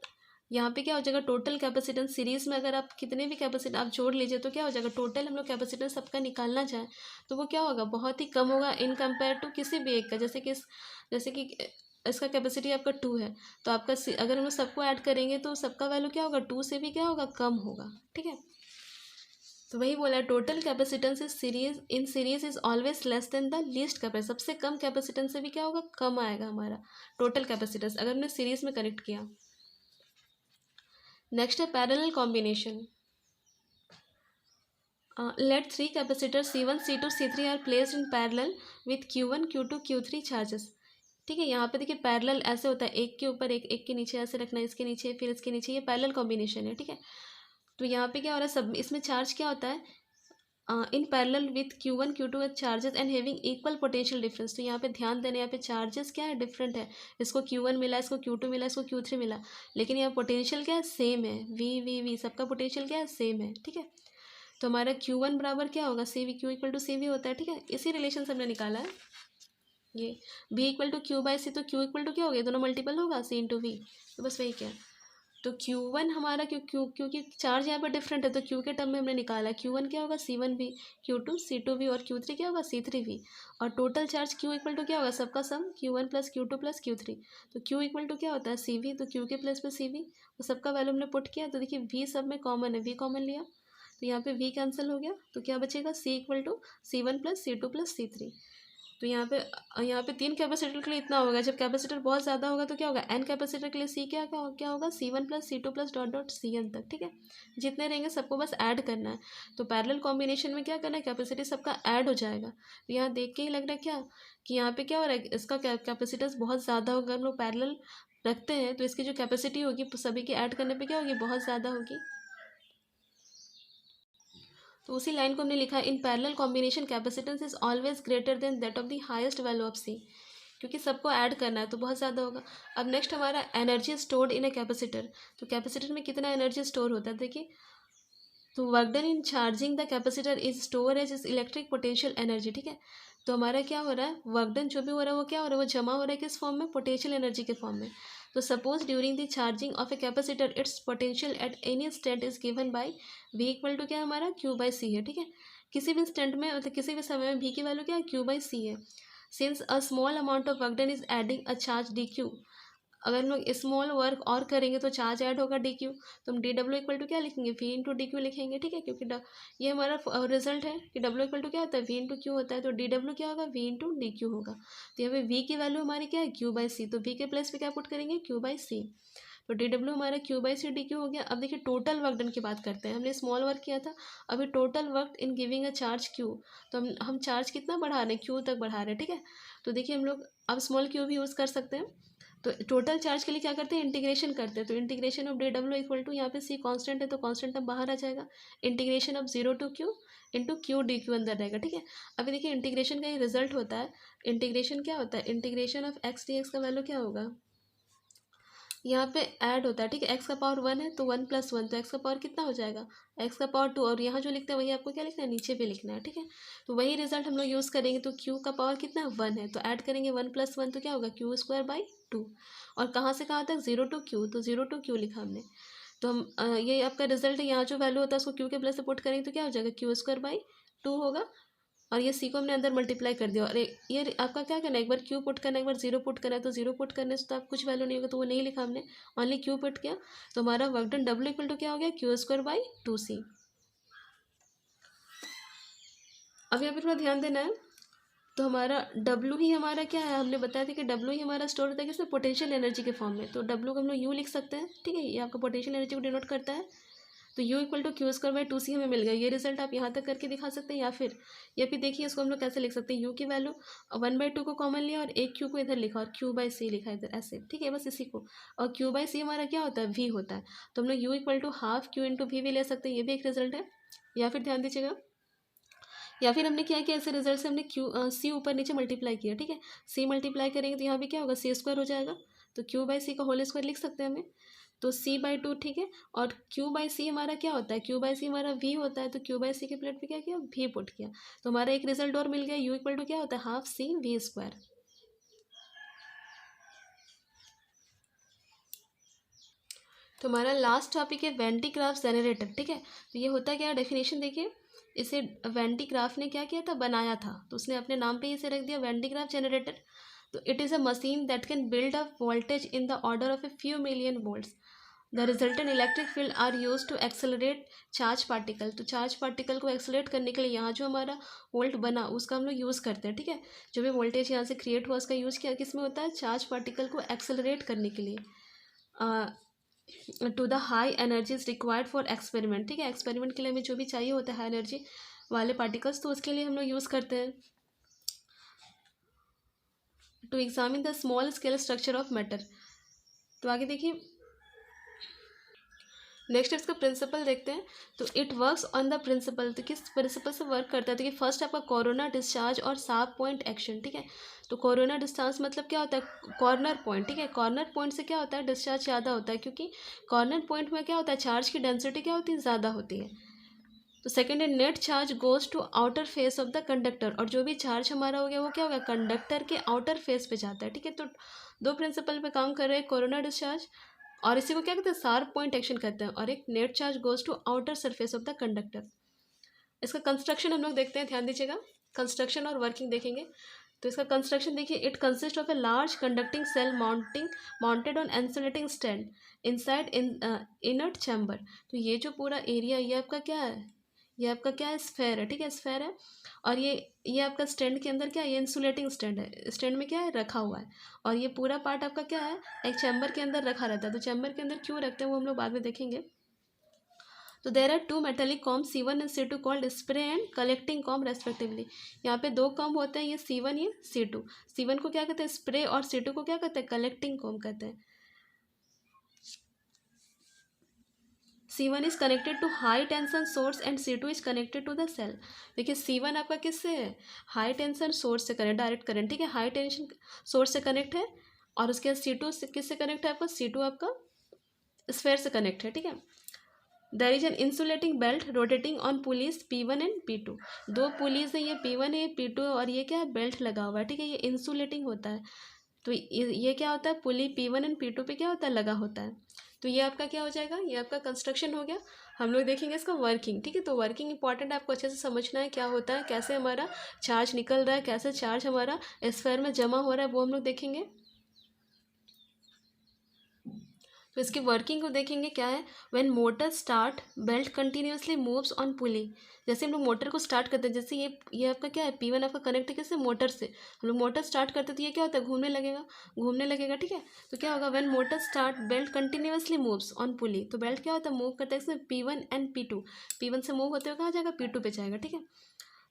यहाँ पे क्या हो जाएगा, टोटल कैपेसिटेंस सीरीज में अगर आप कितने भी कैपेसिटेंस आप जोड़ लीजिए तो क्या हो जाएगा, टोटल हम लोग कैपेसिटेंस सबका निकालना चाहें तो वो क्या होगा, बहुत ही कम होगा इन कंपेयर टू किसी भी एक का। जैसे कि इसका कैपेसिटी आपका 2 है, तो आपका अगर हम लोग सबको ऐड करेंगे तो सबका वैल्यू क्या होगा, 2 से भी क्या होगा, कम होगा, ठीक है। तो वही बोला, total capacitance in series is always less than the least capacitance. सबसे कम कैपेसिटेंस से भी क्या होगा, कम आएगा हमारा टोटल कैपेसिटेंस अगर हमने सीरीज में कनेक्ट किया। नेक्स्ट है parallel combination. Let 3 capacitor C1 C2 C3 are placed in parallel with Q1 Q2 Q3 charges. ठीक है, यहाँ पे देखिए पैरेलल ऐसे होता है, एक के ऊपर एक, एक के नीचे ऐसे रखना है, इसके नीचे फिर इसके नीचे, ये पैरेलल कॉम्बिनेशन है, ठीक है। तो यहाँ पे क्या हो रहा है, सब इसमें चार्ज क्या होता है, इन parallel with Q1 Q2 charges and having equal potential difference. तो यहाँ पे ध्यान देना, यहाँ पे चार्जेस क्या है, डिफरेंट है, इसको Q1 मिला, इसको Q2 मिला, इसको Q3 मिला, लेकिन यहाँ पोटेंशियल क्या है, सेम है, V सबका पोटेंशियल क्या है, सेम है, ठीक है। तो हमारा Q1 बराबर क्या होगा, CV, Q equal to CV होता है, ठीक है। इसी रिलेशन से हमने निकाला है ये V equal to Q by C, तो Q इक्वल टू क्या हो गया, दोनों मल्टीपल होगा C इंटू V, तो बस वही क्या है। तो Q1 हमारा क्योंकि चार्ज यहाँ पर डिफरेंट है तो Q के टर्म में हमने निकाला, Q1 क्या होगा, C1V, Q2 C2V और Q3 क्या होगा, C3V। और total charge Q equal to क्या होगा, सबका सम Q1 plus Q2 plus Q3। तो Q इक्वल टू क्या होता है, CV, तो Q के प्लस पे CV, तो सबका वैल्यू हमने पुट किया, तो देखिए V सब में कॉमन है, V कॉमन लिया, तो यहाँ पे V कैंसिल हो गया, तो क्या बचेगा, C equal to C1 plus C2 plus C3। तो यहाँ पे 3 कैपेसिटर के लिए इतना होगा, जब कैपेसिटर बहुत ज़्यादा होगा तो क्या होगा, n कैपेसिटर के लिए C क्या होगा, C1 plus C2 plus dot dot Cn तक, ठीक है। जितने रहेंगे सबको बस ऐड करना है। तो पैरेलल कॉम्बिनेशन में क्या करना है, कैपेसिटी सबका ऐड हो जाएगा। तो यहाँ देख के ही लग रहा है क्या कि यहाँ पे क्या हो रहा है, इसका कैपेसिटेंस बहुत ज़्यादा होगा, हम लोग पैरेलल रखते हैं तो इसकी जो कैपेसिटी होगी सभी की ऐड करने पर क्या होगी, बहुत ज़्यादा होगी। तो उसी लाइन को हमने लिखा, in parallel combination capacitance is always greater than that of the highest value of C, क्योंकि सबको ऐड करना है तो बहुत ज़्यादा होगा। अब नेक्स्ट हमारा energy stored in a capacitor. तो कैपेसिटर में कितना एनर्जी स्टोर होता है देखिए, तो work done in charging the capacitor is store as is electric potential energy, ठीक है। तो हमारा क्या हो रहा है, वर्क डन जो भी हो रहा है वो क्या हो रहा है, वो जमा हो रहा है किस फॉर्म में, पोटेंशियल एनर्जी के फॉर्म में। तो suppose during the charging of a capacitor its potential at any instant is given by V equal to क्या है हमारा, क्यू बाई सी है। ठीक है, किसी भी इंस्टेंट में मतलब किसी भी समय में भी की वैल्यू क्या है, क्यू बाई सी है। Since a small amount of work done is adding a charge D Q, अगर हम लोग स्मॉल वर्क और करेंगे तो चार्ज ऐड होगा डी क्यू, तो हम डी डब्ल्यू इक्वल टू क्या लिखेंगे, वी इंटू डी क्यू लिखेंगे। ठीक है, क्योंकि ये हमारा रिजल्ट है कि डब्ल्यू इक्वल टू क्या होता है, वी इंटू क्यू होता है, तो डी डब्ल्यू क्या होगा, वी इंटू डी क्यू होगा। तो यहाँ पे वी की वैल्यू हमारी क्या है, क्यू बाई सी, तो वी के प्लेस पे क्या पुट करेंगे, क्यू बाई सी। तो डी डब्ल्यू हमारा Q by C D Q हो गया। अब देखिए टोटल वर्क डन की बात करते हैं, हमने स्मॉल वर्क किया था, अभी total work in giving a charge Q, तो हम चार्ज कितना बढ़ा रहे हैं, क्यू तक बढ़ा रहे हैं। ठीक है, तो देखिए हम लोग अब स्मॉल क्यू भी यूज़ कर सकते हैं। तो टोटल चार्ज के लिए क्या करते हैं, इंटीग्रेशन करते हैं। तो integration of D W equal to, यहाँ पे सी कांस्टेंट है तो कांस्टेंट अब बाहर आ जाएगा, integration of zero to Q into Q D Q अंदर रहेगा। ठीक है, अभी देखिए इंटीग्रेशन का ये रिजल्ट होता है, इंटीग्रेशन क्या होता है, integration of x D x का वैल्यू क्या होगा, यहाँ पे ऐड होता है। ठीक है, एक्स का पावर वन है तो वन प्लस वन, तो एक्स का पावर कितना हो जाएगा, एक्स का पावर टू, और यहाँ जो लिखते हैं वही आपको क्या लिखना है, नीचे भी लिखना है। ठीक है, तो वही रिजल्ट हम लोग यूज़ करेंगे। तो क्यू का पावर कितना है, वन है, तो ऐड करेंगे वन प्लस वन, तो क्या होगा, क्यू स्क्वायर बाई टू। और कहाँ से कहाँ तक, जीरो टू क्यू, तो जीरो टू क्यू लिखा हमने। तो हम ये आपका रिजल्ट है, यहाँ जो वैल्यू होता है उसको क्यू के प्लस से पुट करेंगे तो क्या हो जाएगा, क्यू स्क्वायर बाई टू होगा। और ये सी को हमने अंदर मल्टीप्लाई कर दिया, और ये आपका क्या करना है, एक बार क्यू पुट करना है, एक बार जीरो पुट करना है। तो जीरो पुट करने से तो आप कुछ वैल्यू नहीं होगा, तो वो नहीं लिखा हमने, ओनली क्यू पुट किया। तो हमारा work done W equal to क्या हो गया, Q square by two C. अब यहाँ पे थोड़ा ध्यान देना है, तो हमारा डब्ल्यू ही हमारा क्या है, हमने बताया था कि डब्ल्यू ही हमारा स्टोर होता है किसमें, पोटेंशियल एनर्जी के फॉर्म में। तो डब्ल्यू को हम लोग यू लिख सकते हैं। ठीक है, ये आपका पोटेंशियल एनर्जी को डिनोट करता है। तो u equal to Q square by two C हमें मिल गया। ये रिजल्ट आप यहाँ तक करके दिखा सकते हैं, या फिर देखिए इसको हम लोग कैसे लिख सकते हैं, u की वैल्यू वन बाई टू को कॉमन लिया और एक q को इधर लिखा और q बाई सी लिखा इधर ऐसे। ठीक है, बस इसी को, और q बाई सी हमारा क्या होता है, v होता है। तो हम लोग u equal to half q into V भी ले सकते हैं, ये भी एक रिजल्ट है। या फिर ध्यान दीजिएगा, या फिर हमने क्या किया, ऐसे रिजल्ट से हमने सी ऊपर नीचे मल्टीप्लाई किया। ठीक है, सी मल्टीप्लाई करेंगे तो यहाँ भी क्या होगा, सी स्क्वायर हो जाएगा, तो क्यू बाई सी का होल स्क्वायर लिख सकते हैं हमें, तो सी बाई टू। ठीक है, और क्यू बाई सी हमारा क्या होता है, क्यू बाई सी हमारा वी होता है, तो क्यू बाई सी के प्लेट पे क्या किया, वी पुट किया। तो हमारा एक रिजल्ट और मिल गया, यू इक्वल टू क्या होता है, हाफ सी वी स्क्वायर। तो हमारा लास्ट टॉपिक है वेंटी क्राफ्ट जनरेटर। ठीक है, तो ये होता क्या, डेफिनेशन देखिए, इसे वेंटी क्राफ्ट ने क्या किया था, बनाया था, तो उसने अपने नाम पे इसे रख दिया वेंटी क्राफ्ट जनरेटर। तो it is a machine that can build up voltage in the order of a few million volts. The resultant electric field are use to accelerate charge particle. तो चार्ज पार्टिकल को accelerate करने के लिए यहाँ जो हमारा volt बना उसका हम लोग यूज़ करते हैं। ठीक है, जो भी वोल्टेज यहाँ से क्रिएट हुआ उसका यूज़ किया किस में होता है, चार्ज पार्टिकल को एक्सेलरेट करने के लिए to the high energies required for experiment. ठीक है, एक्सपेरिमेंट के लिए हमें जो भी चाहिए होता है हाई एनर्जी वाले पार्टिकल्स, तो उसके लिए हम लोग यूज़ करते हैं। To examine the small scale structure of matter. तो आगे देखिए, नेक्स्ट इसका प्रिंसिपल देखते हैं। तो it works on the principle, तो किस प्रिंसिपल से वर्क करता है, तो कि फर्स्ट आपका कोरोना डिस्चार्ज और शार्प पॉइंट एक्शन। ठीक है, तो कोरोना डिस्चार्ज मतलब क्या होता है, कॉर्नर पॉइंट। ठीक है, कॉर्नर पॉइंट से क्या होता है, डिस्चार्ज ज़्यादा होता है, क्योंकि कॉर्नर पॉइंट में क्या होता है, चार्ज की डेंसिटी क्या होती है, ज़्यादा होती है। तो सेकेंड है net charge goes to outer face of the conductor, और जो भी चार्ज हमारा हो गया वो क्या होगा, कंडक्टर के आउटर फेस पे जाता है। ठीक है, तो दो प्रिंसिपल पे काम कर रहे हैं, कोरोना डिस्चार्ज, और इसी को क्या कहते हैं, शार्प पॉइंट एक्शन कहते हैं, और एक net charge goes to outer surface of the conductor. इसका कंस्ट्रक्शन हम लोग देखते हैं, ध्यान दीजिएगा, कंस्ट्रक्शन और वर्किंग देखेंगे। तो इसका कंस्ट्रक्शन देखिए, it consist of a large conducting shell mounted on insulating stand inside inert chamber. तो ये जो पूरा एरिया, ये आपका क्या है, ये आपका क्या है, स्फेयर है। ठीक है, स्फेयर है, और ये आपका स्टैंड के अंदर क्या है, ये इंसुलेटिंग स्टैंड है, स्टैंड में क्या है, रखा हुआ है, और ये पूरा पार्ट आपका क्या है, एक चैम्बर के अंदर रखा रहता है। तो चैम्बर के अंदर क्यों रखते हैं वो हम लोग बाद में देखेंगे। तो there are two metallic comb C1 and C2 called spray and collecting comb respectively. यहाँ पे दो कॉम होते हैं, ये C1 ये C2। C1 को क्या कहते हैं, स्प्रे, और C2 को क्या कहते हैं, कलेक्टिंग कॉम कहते हैं। C1 is connected to high tension source and C2 is connected to the shell. देखिए C1 आपका किससे है, हाई टेंशन सोर्स से कनेक्ट, डायरेक्ट करंट। ठीक है, हाई टेंशन सोर्स से कनेक्ट है, और उसके बाद C2 से किससे कनेक्ट है, आपका C2 आपका स्फेयर से कनेक्ट है। ठीक है, there is an insulating belt rotating on pulleys P1 and P2। दो पुलीज है, ये P1 है, P2 और ये क्या है, बेल्ट लगा हुआ है, ठीक है, ये इंसुलेटिंग होता है। तो ये क्या होता है, पुली P1 एंड P2 पे क्या होता है, लगा होता है। तो ये आपका क्या हो जाएगा, ये आपका कंस्ट्रक्शन हो गया। हम लोग देखेंगे इसका वर्किंग, ठीक है। तो वर्किंग इंपॉर्टेंट है, आपको अच्छे से समझना है क्या होता है, कैसे हमारा चार्ज निकल रहा है, कैसे चार्ज हमारा स्फीयर में जमा हो रहा है, वो हम लोग देखेंगे। तो इसकी वर्किंग को देखेंगे क्या है। When motor start belt continuously moves on pulley. जैसे हम लोग मोटर को स्टार्ट करते हैं, जैसे ये आपका क्या है, P1 आपका कनेक्ट है किससे, मोटर से। हम लोग मोटर स्टार्ट करते हैं तो ये क्या होता है, घूमने लगेगा, ठीक है। तो क्या होगा, when motor start belt continuously moves on pulley. तो बेल्ट क्या होता है, मूव करता है इसमें P1 एंड P2। P1 से मूव होते हुए कहाँ जाएगा, P2 पे जाएगा, ठीक है।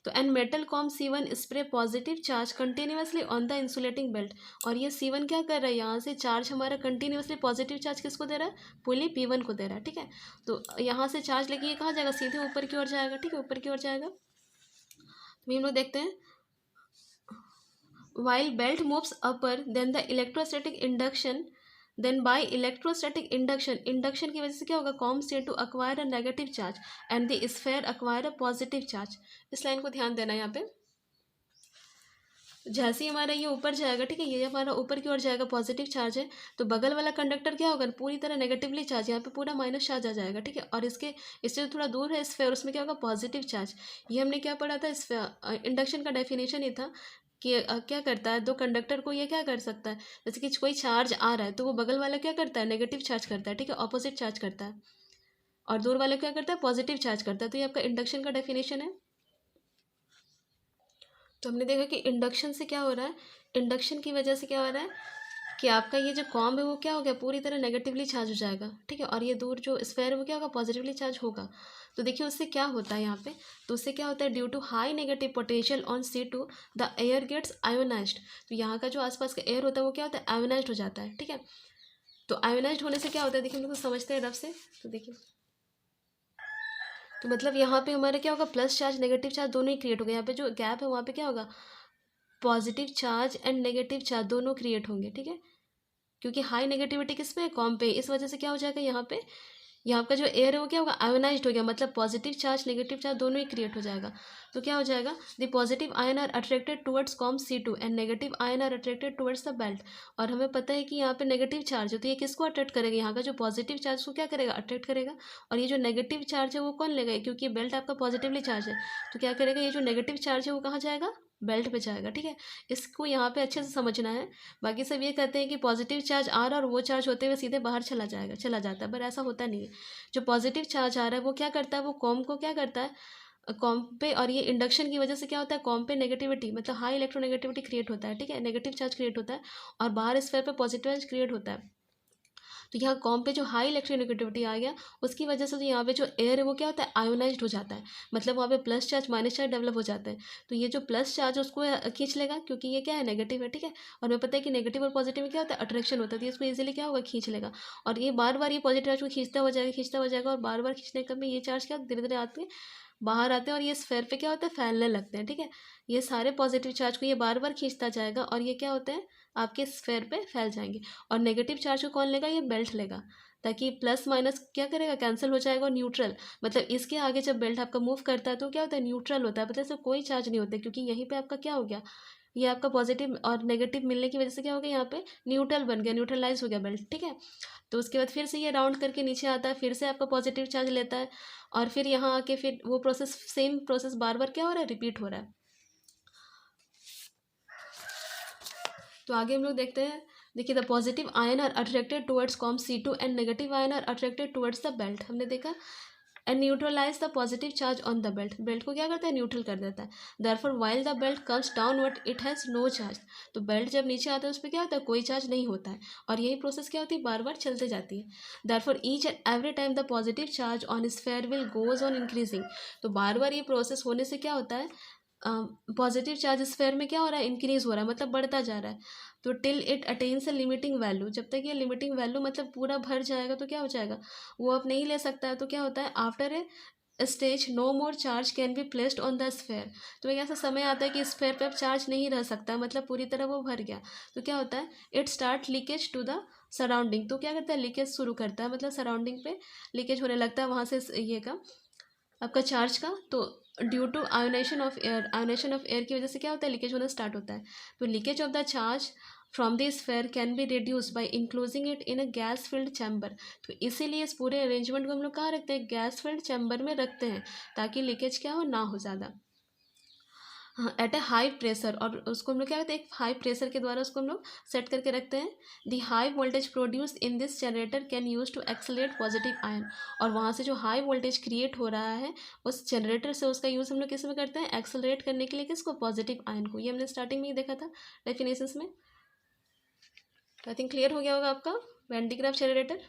तो and metal com C1 spray positive charge continuously on the insulating belt. और ये C1 क्या कर रहा है, यहाँ से चार्ज हमारा कंटिन्यूसली पॉजिटिव चार्ज किसको दे रहा है, पुली P1 को दे रहा है, ठीक है। तो यहाँ से चार्ज लेके ये कहाँ जाएगा, सीधे ऊपर की ओर जाएगा, ठीक है, ऊपर की ओर जाएगा। तो हम लोग देखते हैं, while belt moves upper then the electrostatic induction then by electrostatic induction की वजह से क्या होगा, कॉम स्टेट to acquire a negative charge and the sphere acquire a positive charge। इस लाइन को ध्यान देना है यहाँ पे। जैसे ही हमारा ये ऊपर जाएगा, ठीक है, ये हमारा ऊपर की ओर जाएगा, पॉजिटिव चार्ज है, तो बगल वाला कंडक्टर क्या होगा, पूरी तरह नेगेटिवली चार्ज, यहाँ पे पूरा माइनस चार्ज आ जाएगा, ठीक है। और इससे थोड़ा दूर है स्फीयर, उसमें क्या होगा, पॉजिटिव चार्ज। ये हमने क्या पढ़ा था, इंडक्शन का डेफिनेशन ये था कि क्या करता है, दो कंडक्टर को ये क्या कर सकता है, जैसे कि कोई चार्ज आ रहा है तो वो बगल वाला क्या करता है, नेगेटिव चार्ज करता है, ठीक है, ऑपोजिट चार्ज करता है। और दूर वाला क्या करता है, पॉजिटिव चार्ज करता है। तो ये आपका इंडक्शन का डेफिनेशन है। तो हमने देखा कि इंडक्शन से क्या हो रहा है, इंडक्शन की वजह से क्या हो रहा है कि आपका ये जो कॉम्ब है वो क्या हो गया, पूरी तरह नेगेटिवली चार्ज हो जाएगा, ठीक है। और ये दूर जो स्फीयर है वो क्या होगा, पॉजिटिवली चार्ज होगा। तो देखिए उससे क्या होता है यहाँ पे, तो उससे क्या होता है, due to high negative potential on C2 the air gets ionised. तो यहाँ का जो आसपास का एयर होता है वो क्या होता है, आयोनाइज्ड हो जाता है, ठीक है। तो आयोनाइज्ड होने से क्या होता है, देखिए हम लोग समझते हैं रफ से। तो देखिए, तो मतलब यहाँ पे हमारा क्या होगा, प्लस चार्ज नेगेटिव चार्ज दोनों ही क्रिएट हो गए। यहाँ पे जो गैप है वहाँ पे क्या होगा, positive charge and negative charge दोनों क्रिएट होंगे, ठीक है। क्योंकि हाई नेगेटिविटी किस पे है, कॉम पे, इस वजह से क्या हो जाएगा, यहाँ पे यहाँ का जो एयर है वो क्या होगा, आयोनाइज्ड हो गया, मतलब पॉजिटिव चार्ज नेगेटिव चार्ज दोनों ही क्रिएट हो जाएगा। तो क्या हो जाएगा, the positive ion are attracted towards comb C2 and negative ion are attracted towards the belt. और हमें पता है कि यहाँ पे नेगेटिव चार्ज है तो ये किसको अट्रैक्ट करेगा, यहाँ का जो पॉजिटिव चार्ज को क्या करेगा, अट्रैक्ट करेगा। और ये जो नेगेटिव चार्ज है वो कौन लेगा, क्योंकि बेल्ट आपका पॉजिटिवली चार्ज है, तो क्या करेगा, ये जो नेगेटिव चार्ज है वो कहाँ जाएगा, बेल्ट पे जाएगा, ठीक है। इसको यहाँ पे अच्छे से समझना है। बाकी सब ये कहते हैं कि पॉजिटिव चार्ज आ रहा है और वो चार्ज होते हुए सीधे बाहर चला जाता है, पर ऐसा होता नहीं है। जो पॉजिटिव चार्ज आ रहा है वो क्या करता है, वो कॉम को क्या करता है, कॉम पे, और ये इंडक्शन की वजह से क्या होता है, कॉम पे नेगेटिविटी मतलब हाई इलेक्ट्रोनेगेटिविटी क्रिएट होता है, ठीक है, नेगेटिव चार्ज क्रिएट होता है, और बाहर स्फीयर पे पॉजिटिव चार्ज क्रिएट होता है। तो यहाँ कॉम पे जो हाई इलेक्ट्रोनेगेटिविटी आ गया उसकी वजह से तो यहाँ पे जो एयर है वो क्या होता है, आयोनाइज्ड हो जाता है, मतलब वहाँ पे plus charge minus charge develop हो जाता है। तो ये जो प्लस चार्ज है उसको खींच लेगा, क्योंकि ये क्या है, नेगेटिव है, ठीक है। और हमें पता है कि नेगेटिव और पॉजिटिव में क्या होता है, अट्रैक्शन होता है, तो इसको ईजिली क्या होगा, खींच लेगा। और ये बार बार ये पॉजिटिव चार्ज को खींचता हो जाएगा, और बार बार खींचने का में ये चार्ज क्या धीरे धीरे आते हैं, बाहर आते हैं, और ये स्फीयर पे क्या होता है, फैलने लगते हैं, ठीक है। ये सारे पॉजिटिव चार्ज को ये बार बार खींचता जाएगा और ये क्या होते हैं, आपके स्फीयर पे फैल जाएंगे। और नेगेटिव चार्ज को कौन लेगा, ये बेल्ट लेगा, ताकि प्लस माइनस क्या करेगा, कैंसिल हो जाएगा, और न्यूट्रल, मतलब इसके आगे जब बेल्ट आपका मूव करता है तो क्या होता है, न्यूट्रल होता है, मतलब इसमें कोई चार्ज नहीं होता, क्योंकि यहीं पे आपका क्या हो गया, ये आपका पॉजिटिव और नेगेटिव मिलने की वजह से क्या हो गया, यहाँ पे न्यूट्रल बन गया, न्यूट्रलाइज हो गया बेल्ट, ठीक है। तो उसके बाद फिर से ये राउंड करके नीचे आता है, फिर से आपका पॉजिटिव चार्ज लेता है, और फिर यहाँ आके फिर वो प्रोसेस, सेम प्रोसेस बार बार क्या हो रहा है, रिपीट हो रहा है। तो आगे हम लोग देखते हैं, देखिए, the positive ion are attracted towards comb C2 and negative ion are attracted towards the belt. हमने देखा, and neutralise the positive charge on the belt, belt को क्या करता है, न्यूट्रल कर देता है। Therefore while the belt comes downward it has no charge. तो बेल्ट जब नीचे आता है उस पर क्या होता है, कोई चार्ज नहीं होता है, और यही प्रोसेस क्या होती है, बार बार चलते जाती है। Therefore each and every time the positive charge on sphere will goes on increasing. तो बार बार ये प्रोसेस होने से क्या होता है, पॉजिटिव चार्ज स्फीयर में क्या हो रहा है, इंक्रीज हो रहा है, मतलब बढ़ता जा रहा है। तो till it attains a limiting value, जब तक ये लिमिटिंग वैल्यू मतलब पूरा भर जाएगा तो क्या हो जाएगा, वो अब नहीं ले सकता है, तो क्या होता है, after a stage no more charge can be placed on the sphere. तो एक ऐसा समय आता है कि स्फीयर पे अब चार्ज नहीं रह सकता, मतलब पूरी तरह वो भर गया, तो क्या होता है, it start leakage to the surrounding, तो क्या करता है लीकेज शुरू करता है, मतलब सराउंडिंग पे लीकेज होने लगता है वहाँ से ये का आपका चार्ज का। तो due to ionisation of air की वजह से क्या होता है लीकेज होना स्टार्ट होता है। तो leakage of the charge from the sphere can be reduce by enclosing it in a gas filled chamber. तो इसीलिए इस पूरे अरेंजमेंट को हम लोग कहाँ रखते हैं, गैस फिल्ड चैम्बर में रखते हैं, ताकि लीकेज क्या हो, ना हो ज़्यादा। हाँ, एट अ हाई प्रेशर, और उसको हम लोग क्या कहते हैं, एक हाई प्रेशर के द्वारा उसको हम लोग सेट करके रखते हैं। The high voltage produce in this generator can use to accelerate positive ion. और वहाँ से जो हाई वोल्टेज क्रिएट हो रहा है उस जनरेटर से उसका यूज़ हम लोग किस में करते हैं, एक्सेलरेट करने के लिए, किसको, पॉजिटिव आयन को। ये हमने स्टार्टिंग में ही देखा था डेफिनेशंस में। तो आई थिंक क्लियर हो गया होगा आपका वेन डी ग्राफ जनरेटर।